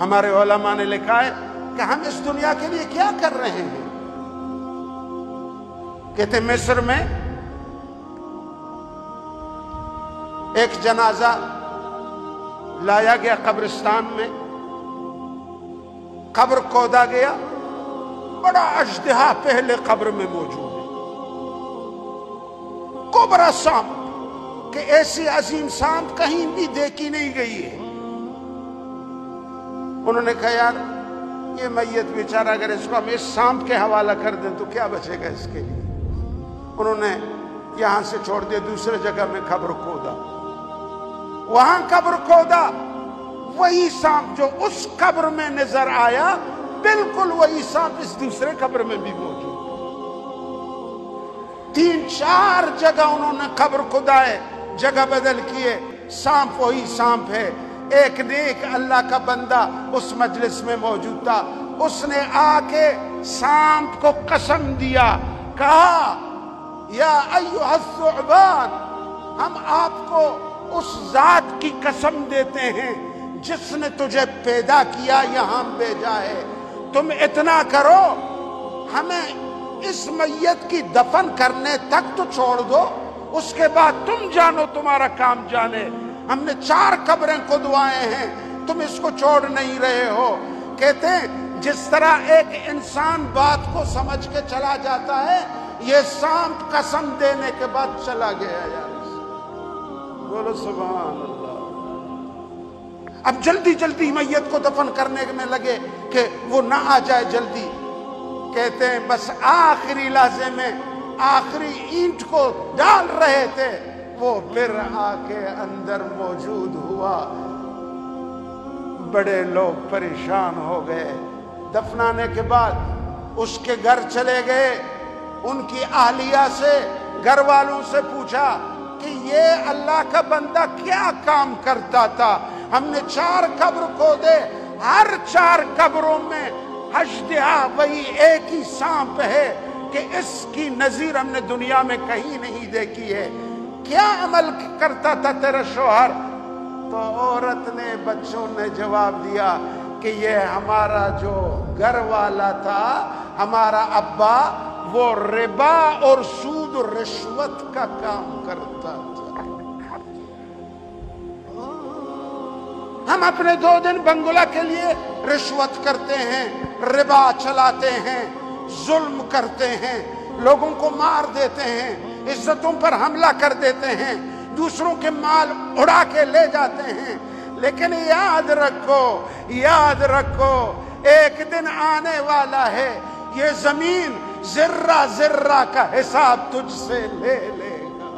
ہمارے علماء نے لکھا ہے کہ ہم اس دنیا کے لیے کیا کر رہے ہیں؟ کہتے مصر میں ایک جنازہ لایا گیا قبرستان میں، قبر کھودا گیا، بڑا اژدہا پہلے قبر میں موجود ہے، کبرا سانپ، کہ ایسی عظیم سانپ کہیں بھی دیکھی نہیں گئی ہے۔ انہوں نے کہا یار یہ میت بیچارہ اگر اس کو ہم اس سانپ کے حوالہ کر دیں تو کیا بچے گا اس کے لیے؟ انہوں نے یہاں سے چھوڑ دیا، دوسرے جگہ میں قبر کھودا، وہاں قبر کھودا، وہی سانپ جو اس قبر میں نظر آیا بالکل وہی سانپ اس دوسرے قبر میں بھی موجود۔ 3-4 جگہ انہوں نے قبر کھدائے، جگہ بدل کیے، سانپ وہی سانپ ہے۔ ایک نیک اللہ کا بندہ اس مجلس میں موجود تھا، اس نے آ کے سانپ کو قسم دیا، کہا یا ایھا الثعبان، ہم آپ کو اس ذات کی قسم دیتے ہیں جس نے تجھے پیدا کیا یہاں بھیجا ہے، تم اتنا کرو ہمیں اس میت کی دفن کرنے تک تو چھوڑ دو، اس کے بعد تم جانو، تمہارا کام جانے۔ ہم نے 4 قبریں کھدوائے ہیں، تم اس کو چھوڑ نہیں رہے ہو۔ کہتے ہیں جس طرح ایک انسان بات کو سمجھ کے چلا جاتا ہے، یہ سانپ قسم دینے کے بعد چلا گیا۔ یار بولو سبحان اللہ۔ اب جلدی جلدی میت کو دفن کرنے میں لگے کہ وہ نہ آ جائے جلدی۔ کہتے ہیں بس آخری لحظے میں آخری اینٹ کو ڈال رہے تھے، وہ پھر آ کے اندر موجود ہوا۔ بڑے لوگ پریشان ہو گئے۔ دفنانے کے بعد اس کے گھر چلے گئے، ان کی اہلیہ سے، گھر والوں سے پوچھا کہ یہ اللہ کا بندہ کیا کام کرتا تھا؟ ہم نے 4 قبر کھودے، ہر 4 قبروں میں اژدہا وہی ایک ہی سانپ ہے کہ اس کی نظیر ہم نے دنیا میں کہیں نہیں دیکھی ہے، کیا عمل کرتا تھا تیرا شوہر؟ تو عورت نے، بچوں نے جواب دیا کہ یہ ہمارا جو گھر والا تھا، ہمارا ابا، وہ ربا اور سود و رشوت کا کام کرتا تھا۔ ہم اپنے 2 دن بنگلہ کے لیے رشوت کرتے ہیں، ربا چلاتے ہیں، ظلم کرتے ہیں، لوگوں کو مار دیتے ہیں، عزتوں پر حملہ کر دیتے ہیں، دوسروں کے مال اڑا کے لے جاتے ہیں۔ لیکن یاد رکھو، یاد رکھو، ایک دن آنے والا ہے، یہ زمین ذرہ ذرہ کا حساب تجھ سے لے لے گا۔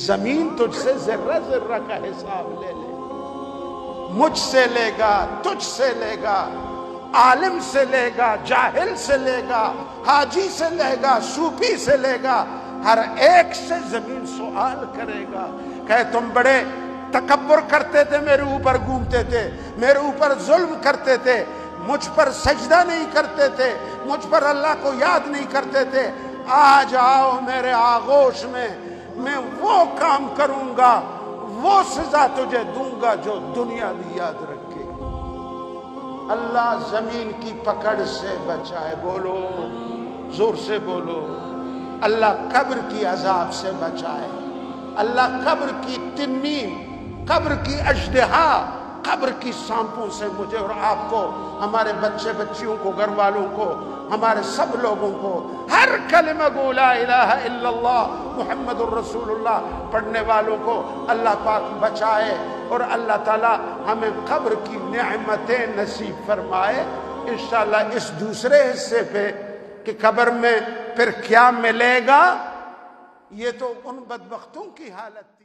زمین تجھ سے ذرہ ذرہ کا حساب لے لے گا، مجھ سے لے گا، تجھ سے لے گا، عالم سے لے گا، جاہل سے لے گا، حاجی سے لے گا، صوفی سے لے گا، ہر ایک سے زمین سوال کرے گا۔ کہ تم بڑے تکبر کرتے تھے، میرے اوپر گھومتے تھے، میرے اوپر ظلم کرتے تھے، مجھ پر سجدہ نہیں کرتے تھے، مجھ پر اللہ کو یاد نہیں کرتے تھے، آج آؤ میرے آغوش میں، میں وہ کام کروں گا، وہ سزا تجھے دوں گا جو دنیا بھی یاد رکھے۔ اللہ زمین کی پکڑ سے بچائے، بولو زور سے بولو، اللہ قبر کی عذاب سے بچائے، اللہ قبر کی تنین، قبر کی اژدہا، قبر کی سانپوں سے مجھے اور آپ کو، ہمارے بچے بچیوں کو، گھر والوں کو، ہمارے سب لوگوں کو، ہر کلمہ گو لا الہ الا اللہ محمد الرسول اللہ پڑھنے والوں کو اللہ پاک بچائے، اور اللہ تعالی ہمیں قبر کی نعمتیں نصیب فرمائے۔ انشاءاللہ اس دوسرے حصے پہ کہ قبر میں پھر کیا ملے گا، یہ تو ان بدبختوں کی حالت